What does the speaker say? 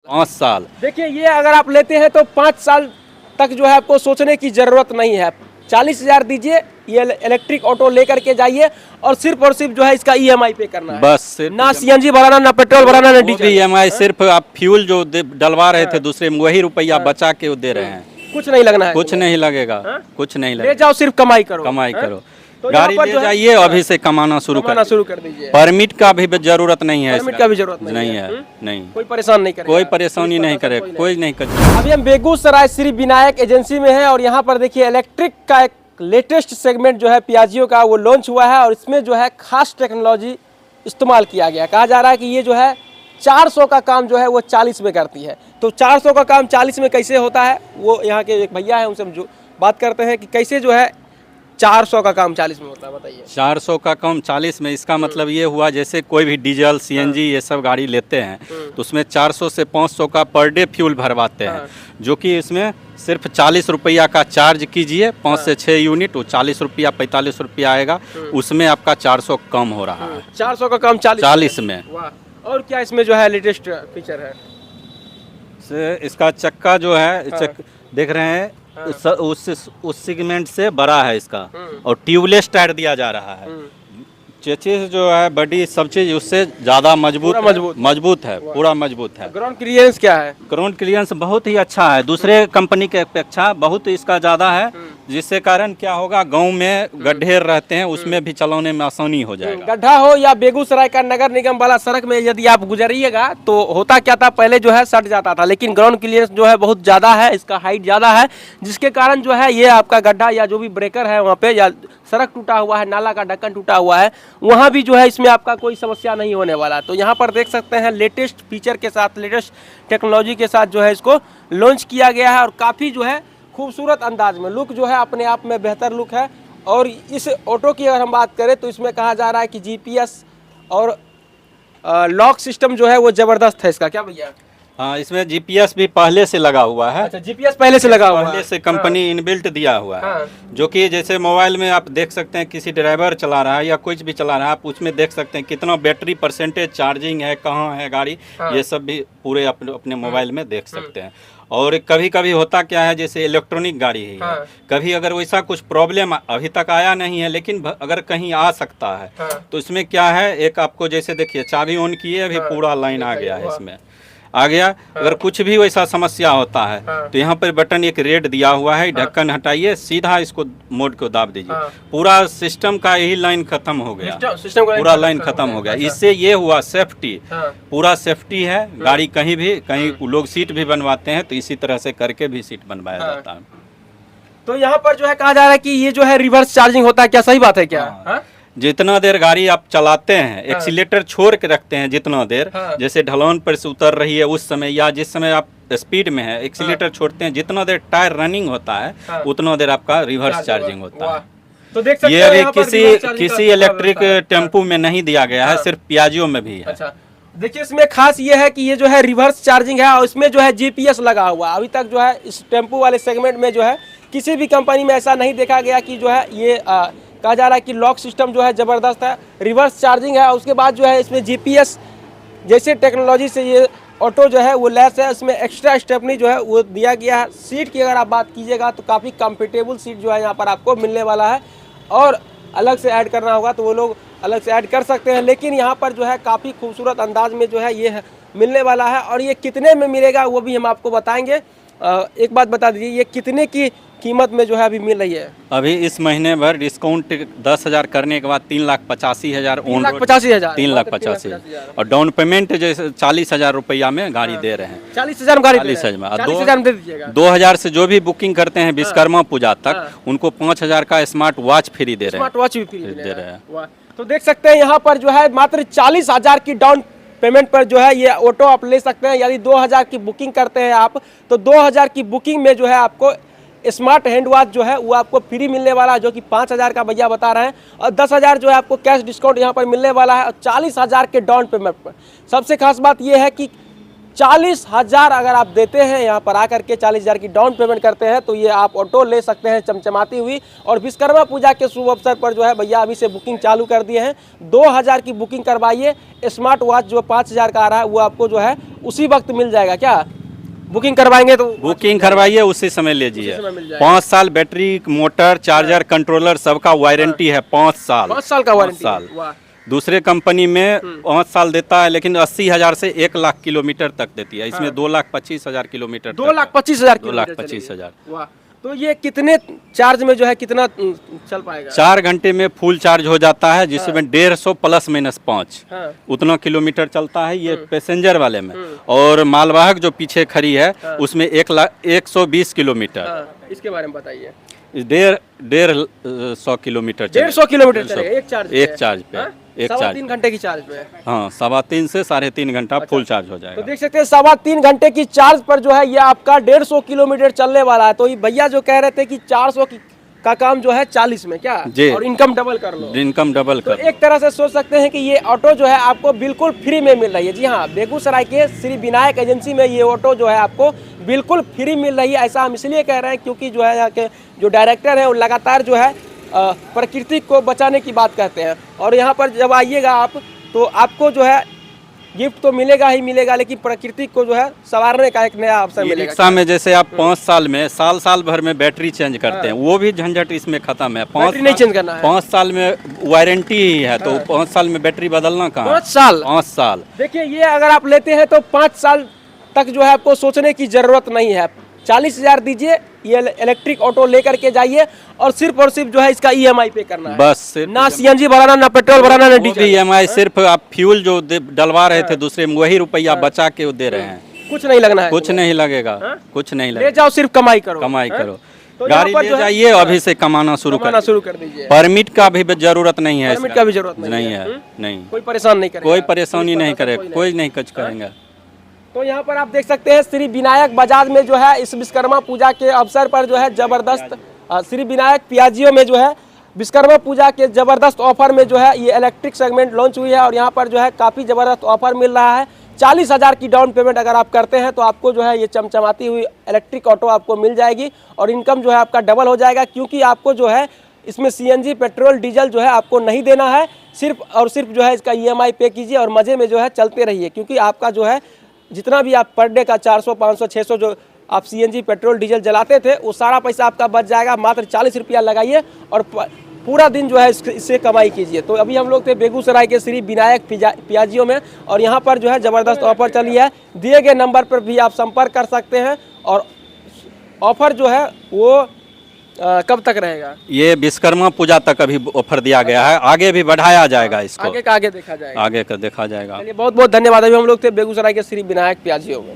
5 साल। देखिए ये अगर आप लेते हैं तो 5 साल तक जो है आपको सोचने की जरूरत नहीं है। 40,000 दीजिए, ये इलेक्ट्रिक ऑटो लेकर के जाइए और सिर्फ जो है इसका ईएमआई पे करना है। बस सिर्फ ना सीएनजी भराना, ना पेट्रोल भराना, ना वो भी डीजल। ईएमआई, सिर्फ आप फ्यूल जो डलवा रहे थे दूसरे में वही रुपया बचा के वो दे रहे हैं। कुछ नहीं लगना है, कुछ नहीं लगेगा, कुछ नहीं ले लगेगा। जाओ, सिर्फ कमाई करो, कमाई करो, तो यहाँ गाड़ी पर ले जो है- जाइए अभी से कमाना शुरू कर दीजिए। परमिट का भी जरूरत नहीं है, परमिट इसका का भी जरूरत नहीं है। नहीं, कोई परेशान नहीं करेगा, कोई परेशानी नहीं करे, कोई नहीं करे। अभी हम बेगूसराय श्री विनायक एजेंसी में हैं और यहाँ पर देखिए इलेक्ट्रिक का एक लेटेस्ट सेगमेंट जो है पियाजियो का वो लॉन्च हुआ है और इसमें जो है खास टेक्नोलॉजी इस्तेमाल किया गया। कहा जा रहा है कि ये जो है 400 का काम जो है वो 40 में करती है। तो 400 का काम 40 में कैसे होता है, वो यहाँ के एक भैया हैं, उनसे हम जो बात करते हैं कि कैसे जो है 400 का काम 40 में होता है, बताइए। 400 का काम 40 में, इसका मतलब ये हुआ जैसे कोई भी डीजल सीएनजी ये सब गाड़ी लेते हैं तो उसमें 400 से 500 का पर डे फ्यूल भरवाते हैं, जो कि इसमें सिर्फ 40 रुपया का चार्ज कीजिए, 5 से 6 यूनिट, वो 40 रुपया 45 रुपया आएगा, उसमें आपका 400 कम हो रहा है। 400 का काम 40 में। वाह। और क्या इसमें जो है लेटेस्ट फीचर है? इसका चक्का जो है देख रहे हैं उस सेगमेंट से बड़ा है इसका, और ट्यूबलेस टायर दिया जा रहा है। चेसिस जो है बॉडी सब चीज उससे ज्यादा मजबूत है, पूरा मजबूत है। ग्राउंड क्लियरेंस क्या है? ग्राउंड क्लियरेंस बहुत ही अच्छा है, दूसरे कंपनी के अपेक्षा बहुत इसका ज्यादा है, जिससे कारण क्या होगा, गांव में गड्ढे रहते हैं उसमें भी चलाने में आसानी हो जाएगा। गड्ढा हो या बेगूसराय का नगर निगम वाला सड़क में यदि आप गुजरिएगा तो होता क्या था, पहले जो है सट जाता था, लेकिन ग्राउंड क्लियरेंस जो है बहुत ज्यादा है, इसका हाइट ज्यादा है, जिसके कारण जो है ये आपका गड्ढा या जो भी ब्रेकर है वहाँ पे, या सड़क टूटा हुआ है, नाला का ढक्कन टूटा हुआ है, वहाँ भी जो है इसमें आपका कोई समस्या नहीं होने वाला। तो यहाँ पर देख सकते हैं लेटेस्ट फीचर के साथ, लेटेस्ट टेक्नोलॉजी के साथ जो है इसको लॉन्च किया गया है और काफ़ी जो है खूबसूरत अंदाज में, लुक जो है अपने आप में बेहतर लुक है। और इस ऑटो की अगर हम बात करें तो इसमें कहा जा रहा है कि जीपीएस और लॉक सिस्टम जो है वो ज़बरदस्त है इसका, क्या भैया? हाँ, इसमें जीपीएस भी पहले से लगा हुआ है। अच्छा, जीपीएस पहले से लगा हुआ है, पहले से कंपनी इनबिल्ट दिया हुआ है। हाँ। जो कि जैसे मोबाइल में आप देख सकते हैं, किसी ड्राइवर चला रहा है या कुछ भी चला रहा है, आप उसमें देख सकते हैं कितना बैटरी परसेंटेज चार्जिंग है, कहाँ है गाड़ी, ये सब भी पूरे अपने मोबाइल में देख सकते हैं। और कभी कभी होता क्या है, जैसे इलेक्ट्रॉनिक गाड़ी है, कभी अगर वैसा कुछ प्रॉब्लम अभी तक आया नहीं है, लेकिन अगर कहीं आ सकता है तो इसमें क्या है, एक आपको जैसे देखिए चाबी ऑन किए अभी पूरा लाइन आ गया है, इसमें आ गया। अगर कुछ भी वैसा समस्या होता है तो यहाँ पर बटन एक रेड दिया हुआ है, ढक्कन हटाइए, सीधा इसको मोड को दाब दीजिए, पूरा सिस्टम का यही लाइन खत्म हो गया, पूरा लाइन खत्म हो गया। इससे ये हुआ सेफ्टी, पूरा सेफ्टी है। गाड़ी कहीं लोग सीट भी बनवाते हैं तो इसी तरह से करके भी सीट बनवाया जाता है। तो यहाँ पर जो है कहा जा रहा है कि ये जो है रिवर्स चार्जिंग होता है, क्या सही बात है क्या? जितना देर गाड़ी आप चलाते हैं, एक्सीलेटर छोड़ के रखते हैं जितना देर, जैसे ढलान पर से उतर रही है उस समय या जिस समय आप स्पीड में है, एक्सीलेटर छोड़ते हैं, जितना देर टायर रनिंग होता है उतना देर आपका रिवर्स चार्जिंग होता है। तो देख सकते ये हैं अभी किसी इलेक्ट्रिक टेम्पो में नहीं दिया गया है, सिर्फ पियाजियो में भी है। अच्छा, देखिए इसमें खास ये है कि ये जो है रिवर्स चार्जिंग है और इसमें जो है जीपीएस लगा हुआ। अभी तक जो है इस टेम्पो वाले सेगमेंट में जो है किसी भी कंपनी में ऐसा नहीं देखा गया कि जो है ये कहा जा रहा है कि लॉक सिस्टम जो है ज़बरदस्त है, रिवर्स चार्जिंग है, और उसके बाद जो है इसमें जीपीएस जैसे टेक्नोलॉजी से ये ऑटो जो है वो लैस है, उसमें एक्स्ट्रा स्टेपनी जो है वो दिया गया है। सीट की अगर आप बात कीजिएगा तो काफ़ी कंफर्टेबल सीट जो है यहाँ पर आपको मिलने वाला है, और अलग से ऐड करना होगा तो वो लोग अलग से ऐड कर सकते हैं, लेकिन यहाँ पर जो है काफ़ी खूबसूरत अंदाज में जो है ये मिलने वाला है। और ये कितने में मिलेगा वो भी हम आपको बताएंगे। एक बात बता दीजिए, ये कितने की कीमत में जो है अभी मिल रही है? अभी इस महीने भर डिस्काउंट 10,000 करने के बाद 3,85,000 3,85,000 और डाउन पेमेंट जैसे 40,000 रुपया में गाड़ी दे रहे हैं। 40,000 में गाड़ी 40,000 में दे दीजिएगा। 2,000 से जो भी बुकिंग करते हैं विश्वकर्मा पूजा तक, उनको 5,000 का स्मार्ट वॉच फ्री दे रहे हैं। स्मार्ट वॉच भी फ्री दे रहे हैं। तो देख सकते हैं यहाँ पर जो है मात्र 40,000 की डाउन पेमेंट पर जो है ये ऑटो आप ले सकते हैं। यदि 2,000 की बुकिंग करते हैं आप तो 2,000 की बुकिंग में जो है आपको स्मार्ट हैंड वॉच जो है वो आपको फ्री मिलने वाला है, जो कि 5,000 का भैया बता रहे हैं, और 10,000 जो है आपको कैश डिस्काउंट यहाँ पर मिलने वाला है, और 40,000 के डाउन पेमेंट पर। सबसे खास बात ये है कि 40,000 अगर आप देते हैं यहाँ पर आकर के 40,000 की डाउन पेमेंट करते हैं तो ये आप ऑटो ले सकते हैं चमचमाती हुई। और विश्वकर्मा पूजा के शुभ अवसर पर जो है भैया अभी से बुकिंग चालू कर दिए हैं। 2,000 की बुकिंग करवाइए, स्मार्ट वॉच जो 5,000 का आ रहा है वो आपको जो है उसी वक्त मिल जाएगा। क्या बुकिंग करवाएंगे तो बुकिंग करवाइए, उसी समय लीजिए। समय मिल जाएगा। 5 साल बैटरी, मोटर, चार्जर, कंट्रोलर सबका वारंटी है 5 साल। 5 साल का 5 वारंटी। साल। वाह, दूसरे कंपनी में 5 साल देता है, लेकिन 80,000 से 1 लाख किलोमीटर तक देती है। इसमें 2,25,000 किलोमीटर, 2,25,000 2,25,000। वाह, तो ये कितने चार्ज में जो है कितना चल पाएगा? 4 घंटे में फुल चार्ज हो जाता है, जिसमें 150 प्लस माइनस 5 हाँ। उतना किलोमीटर चलता है ये पैसेंजर वाले में। और मालवाहक जो पीछे खड़ी है उसमें 1,120 किलोमीटर। हाँ, इसके बारे में बताइए। 150 किलोमीटर 150 किलोमीटर चलेगा एक चार्ज एक चार्ज पे। हाँ? एक सवा चार्ज 3 घंटे की चार्ज पे। हाँ, 3.25 से 3.5 घंटा फुल चार्ज हो तो जाएगा। देख सकते हैं 3.25 घंटे की चार्ज पर जो है ये आपका 150 किलोमीटर चलने वाला है। तो ये भैया जो कह रहे थे कि 400 का काम जो है 40 में, क्या जी। और इनकम डबल कर लो। इनकम डबल तो कर। एक तरह से सोच सकते हैं कि ये ऑटो जो है आपको बिल्कुल फ्री में मिल रही है। जी हाँ, बेगूसराय के श्री विनायक एजेंसी में ये ऑटो जो है आपको बिल्कुल फ्री मिल रही है। ऐसा हम इसलिए कह रहे हैं क्योंकि जो है यहाँ के जो डायरेक्टर है वो लगातार जो है प्रकृति को बचाने की बात कहते हैं। और यहाँ पर जब आइएगा आप तो आपको जो है गिफ्ट तो मिलेगा ही मिलेगा, लेकिन प्रकृति को जो है संवारने का एक नया अवसर मिलेगा। रिक्शा में जैसे आप 5 साल में साल भर में बैटरी चेंज करते हैं, वो भी झंझट इसमें खत्म है। बैटरी नहीं चेंज करना है। 5 साल में वारंटी ही है, तो 5 साल में बैटरी बदलना कहाँ? 5 साल। 5 साल। देखिए ये अगर आप लेते हैं तो 5 साल तक जो है आपको सोचने की जरूरत नहीं है। 40,000 दीजिए, ये इलेक्ट्रिक ऑटो लेकर के जाइए और सिर्फ जो है इसका EMI पे करना है। बस सिर्फ ना CNG भराना, ना पेट्रोल भराना, ना वो भी डीजल। EMI, सिर्फ आप फ्यूल जो डलवा रहे थे दूसरे में वही रुपया बचा के वो दे रहे हैं। कुछ नहीं लगना है, कुछ नहीं लगेगा, कुछ नहीं ले लगेगा। जाओ, सिर्फ कमाई करो। कमाई करो, तो यहाँ गाड़ी पर ले जो है- जाइए, अभी से कमाना शुरू कर दीजिए। परमिट का भी जरूरत नहीं है। परमिट का भी जरूरत नहीं नहीं है। है, नहीं, कोई परेशान नहीं करेगा। कोई परेशानी नहीं करे, कोई कोई नहीं कुछ करेंगे। तो यहाँ पर आप देख सकते हैं श्री विनायक बजाज में जो है इस विश्वकर्मा पूजा के अवसर पर जो है जबरदस्त श्री विनायक पियाजियो में जो है विश्वकर्मा पूजा के जबरदस्त ऑफर में जो है ये इलेक्ट्रिक सेगमेंट लॉन्च हुई है। और यहाँ पर जो है काफ़ी जबरदस्त ऑफर मिल रहा है। 40,000 की डाउन पेमेंट अगर आप करते हैं तो आपको जो है ये चमचमाती हुई इलेक्ट्रिक ऑटो आपको मिल जाएगी और इनकम जो है आपका डबल हो जाएगा, क्योंकि आपको जो है इसमें CNG पेट्रोल डीजल जो है आपको नहीं देना है। सिर्फ और सिर्फ जो है इसका EMI पे कीजिए और मज़े में जो है चलते रहिए, क्योंकि आपका जो है जितना भी आप पर डे का 400, 500, 600 जो आप CNG पेट्रोल डीजल जलाते थे वो सारा पैसा आपका बच जाएगा। मात्र 40 रुपया लगाइए और पूरा दिन जो है इससे कमाई कीजिए। तो अभी हम लोग थे बेगूसराय के श्री विनायक पियाजियो में और यहाँ पर जो है ज़बरदस्त ऑफर चली है। दिए गए नंबर पर भी आप संपर्क कर सकते हैं। और ऑफर जो है वो कब तक रहेगा? ये विश्वकर्मा पूजा तक अभी ऑफर दिया गया है, आगे भी बढ़ाया जाएगा इसको। आगे का आगे देखा जाएगा। आगे का देखा जाएगा। चलिए बहुत बहुत धन्यवाद। अभी हम लोग थे बेगूसराय के श्री विनायक पियाजियो में।